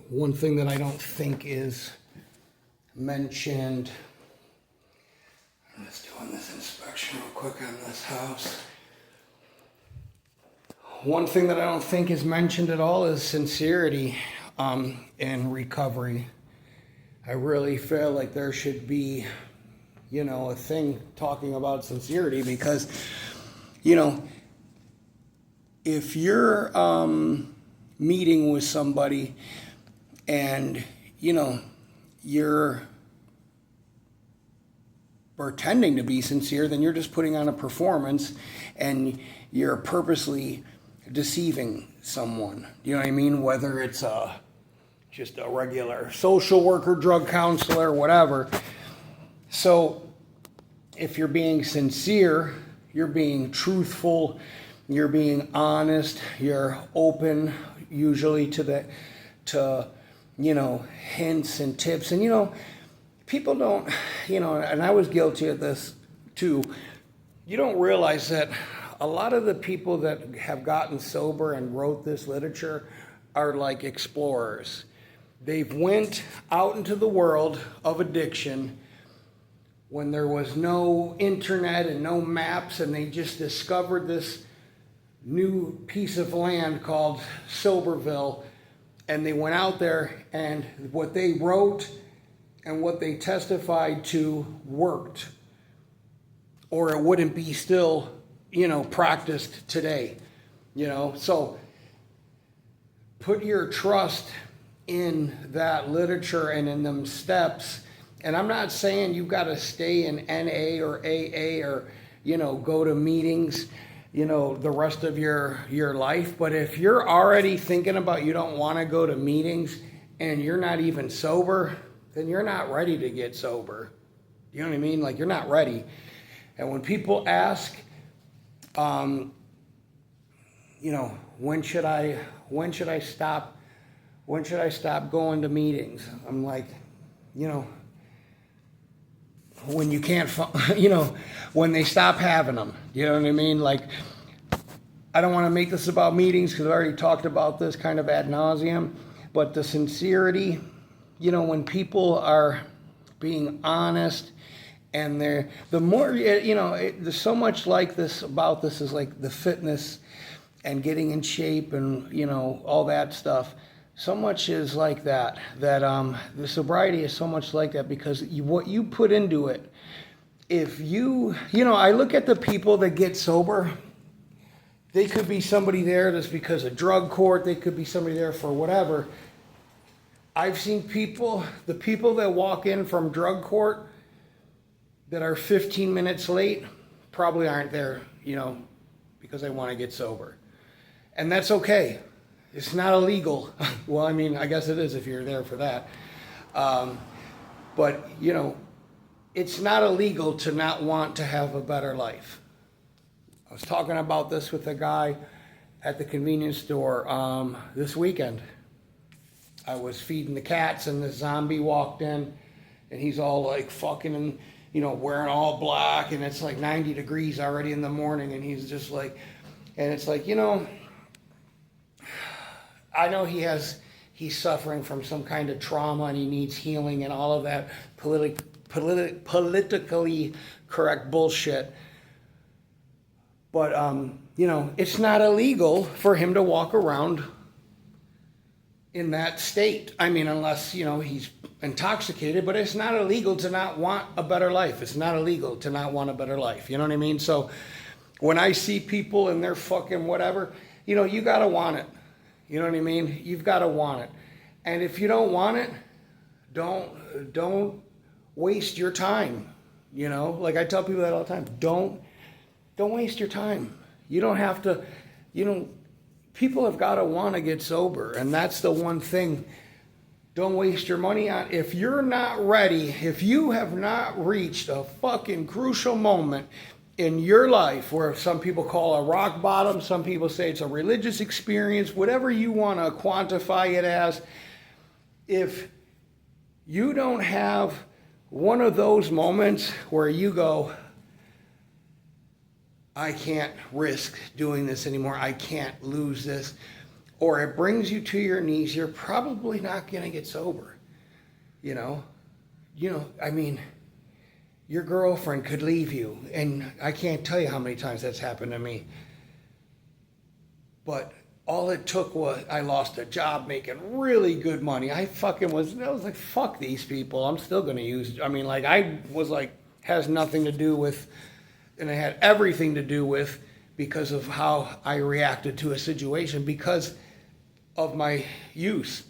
One thing that I don't think is mentioned, I'm just doing this inspection real quick on this house. One thing that I don't think is mentioned at all is sincerity in recovery. I really feel like there should be, a thing talking about sincerity because, if you're meeting with somebody and, you're pretending to be sincere, then you're just putting on a performance and you're purposely deceiving someone. You know what I mean? Whether it's just a regular social worker, drug counselor, whatever. So if you're being sincere, you're being truthful, you're being honest, you're open usually to hints and tips. And people don't, and I was guilty of this too. You don't realize that a lot of the people that have gotten sober and wrote this literature are like explorers. They've went out into the world of addiction when there was no internet and no maps, and they just discovered this new piece of land called Soberville, and they went out there, and what they wrote and what they testified to worked, or it wouldn't be still, practiced today, So put your trust in that literature and in them steps. And I'm not saying you've got to stay in NA or AA or, go to meetings, the rest of your life. But if you're already thinking about you don't want to go to meetings and you're not even sober, then you're not ready to get sober. You know what I mean? Like, you're not ready. And when people ask, when should I stop going to meetings? I'm like, when you can't, when they stop having them, you know what I mean? Like, I don't want to make this about meetings because I already talked about this kind of ad nauseum, but the sincerity, when people are being honest and the more, there's so much like this about this is like the fitness and getting in shape and, all that stuff. So much is like that the sobriety is so much like that because what you put into it, if I look at the people that get sober, they could be somebody there that's because of drug court, they could be somebody there for whatever. I've seen the people that walk in from drug court that are 15 minutes late probably aren't there, because they want to get sober. And that's okay. It's not illegal. Well, I mean, I guess it is if you're there for that. But, it's not illegal to not want to have a better life. I was talking about this with a guy at the convenience store this weekend. I was feeding the cats and the zombie walked in and he's all like fucking and, wearing all black and it's like 90 degrees already in the morning and he's just like, and it's like, I know he's suffering from some kind of trauma and he needs healing and all of that politically correct bullshit. But, it's not illegal for him to walk around in that state. I mean, unless, he's intoxicated, but it's not illegal to not want a better life. It's not illegal to not want a better life. You know what I mean? So when I see people and they're fucking whatever, you got to want it. You know what I mean? You've got to want it. And if you don't want it, don't waste your time. Like I tell people that all the time. Don't waste your time. You don't have to, people have got to want to get sober. And that's the one thing. Don't waste your money on. If you're not ready, if you have not reached a fucking crucial moment in your life, where some people call a rock bottom, some people say it's a religious experience, whatever you want to quantify it as, if you don't have one of those moments where you go, I can't risk doing this anymore, I can't lose this, or it brings you to your knees, you're probably not going to get sober. You know, I mean, your girlfriend could leave you, and I can't tell you how many times that's happened to me. But all it took was I lost a job making really good money. I was like, fuck these people. I'm still going to use, I was like, has nothing to do with, and it had everything to do with because of how I reacted to a situation because of my use.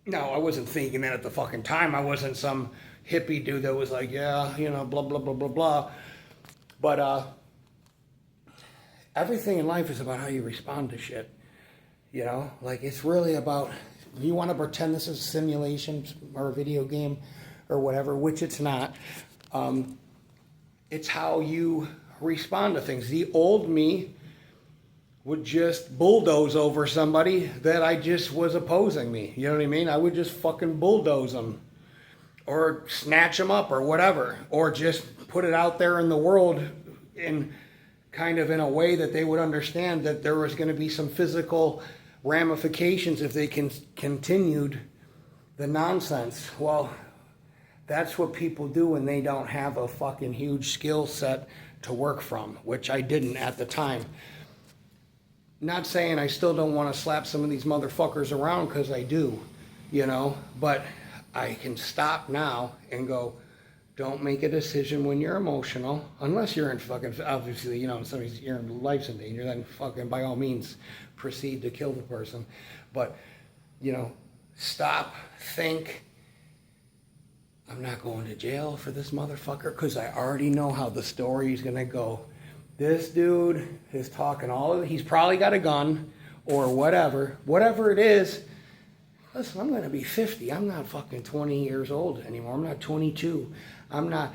Now, I wasn't thinking that at the fucking time. I wasn't some hippie dude that was like, yeah, blah, blah, blah, blah, blah. But everything in life is about how you respond to shit. Like it's really about, you want to pretend this is a simulation or a video game or whatever, which it's not. It's how you respond to things. The old me would just bulldoze over somebody that I just was opposing me. You know what I mean? I would just fucking bulldoze them or snatch them up or whatever, or just put it out there in the world in kind of in a way that they would understand that there was going to be some physical ramifications if they continued the nonsense. Well, that's what people do when they don't have a fucking huge skill set to work from, which I didn't at the time. Not saying I still don't want to slap some of these motherfuckers around, because I do, but I can stop now and go, don't make a decision when you're emotional, unless you're in fucking, obviously, you're in life's in danger, then fucking by all means proceed to kill the person. But, stop, think, I'm not going to jail for this motherfucker, because I already know how the story is going to go. This dude is talking he's probably got a gun or whatever it is. Listen, I'm going to be 50. I'm not fucking 20 years old anymore. I'm not 22. I'm not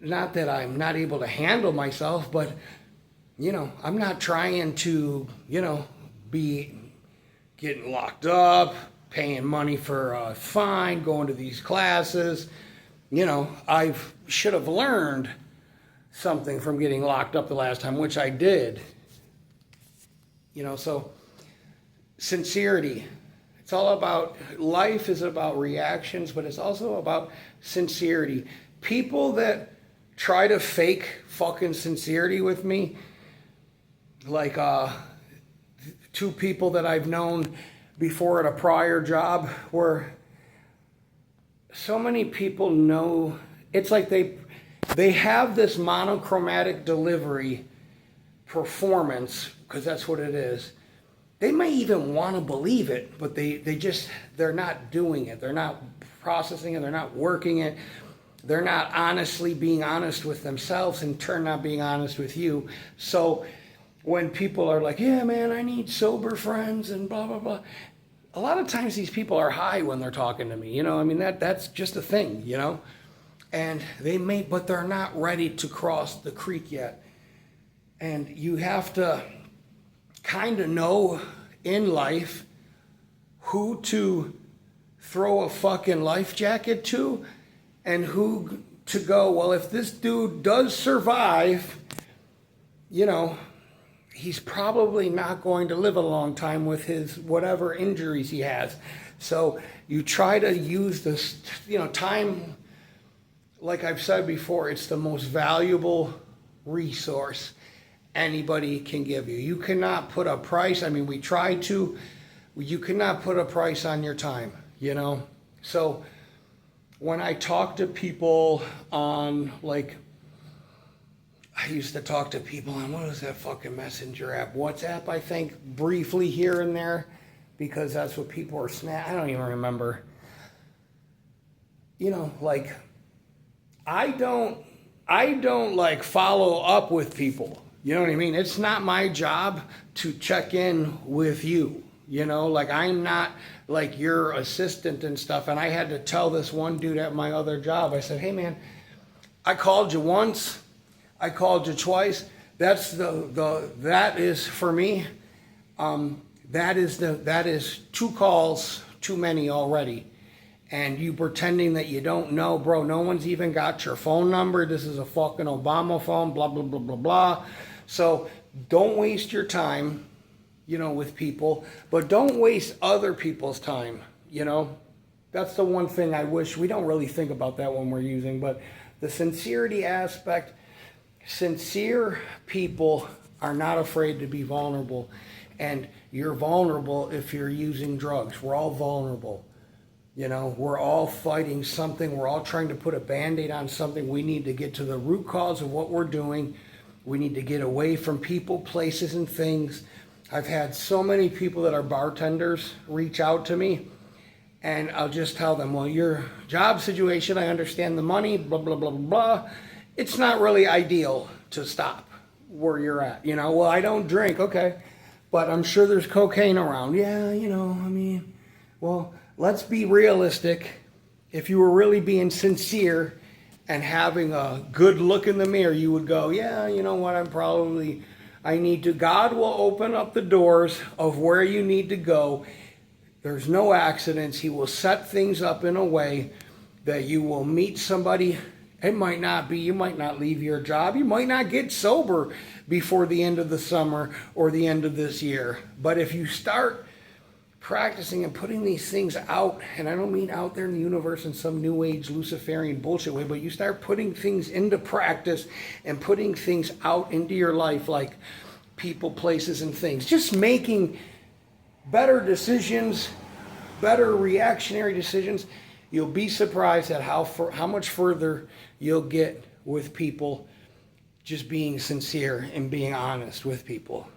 that I'm not able to handle myself, but, I'm not trying to, be getting locked up, paying money for a fine, going to these classes. I should have learned something from getting locked up the last time, which I did. So sincerity. It's all about, life is about reactions, but it's also about sincerity. People that try to fake fucking sincerity with me, like two people that I've known before at a prior job, where so many people know, it's like they have this monochromatic delivery performance, because that's what it is. They may even want to believe it, but they're not doing it. They're not processing it. They're not working it. They're not honestly being honest with themselves, in turn not being honest with you. So when people are like, yeah, man, I need sober friends and blah, blah, blah. A lot of times these people are high when they're talking to me. That's just a thing, And but they're not ready to cross the creek yet. And you have to kind of know in life who to throw a fucking life jacket to and who to go, well, if this dude does survive, he's probably not going to live a long time with his whatever injuries he has. So you try to use this, time, like I've said before, it's the most valuable resource anybody can give you. You cannot put a price. We try to. You cannot put a price on your time, So when I talk to people on, I used to talk to people on, what was that fucking messenger app? WhatsApp, I think, briefly here and there, because that's what people are I don't even remember. I don't follow up with people. You know what I mean? It's not my job to check in with you. I'm not like your assistant and stuff. And I had to tell this one dude at my other job, I said, hey man, I called you once, I called you twice. That's that is for me. That is 2 calls too many already. And you pretending that you don't know, bro, no one's even got your phone number. This is a fucking Obama phone, blah, blah, blah, blah, blah. So don't waste your time, with people, but don't waste other people's time, That's the one thing I wish we don't really think about that when we're using, but the sincerity aspect, sincere people are not afraid to be vulnerable. And you're vulnerable if you're using drugs. We're all vulnerable. We're all fighting something. We're all trying to put a Band-Aid on something. We need to get to the root cause of what we're doing. We need to get away from people, places, and things. I've had so many people that are bartenders reach out to me, and I'll just tell them, well, your job situation, I understand the money, blah, blah, blah, blah, blah. It's not really ideal to stop where you're at. Well, I don't drink, okay, but I'm sure there's cocaine around. Yeah, well, let's be realistic. If you were really being sincere and having a good look in the mirror, you would go, yeah, you know what, God will open up the doors of where you need to go. There's no accidents. He will set things up in a way that you will meet somebody. You might not leave your job. You might not get sober before the end of the summer or the end of this year. But if you start practicing and putting these things out, and I don't mean out there in the universe in some new age Luciferian bullshit way, but you start putting things into practice and putting things out into your life, like people, places, and things, just making better decisions, better reactionary decisions, you'll be surprised at how much further you'll get with people just being sincere and being honest with people.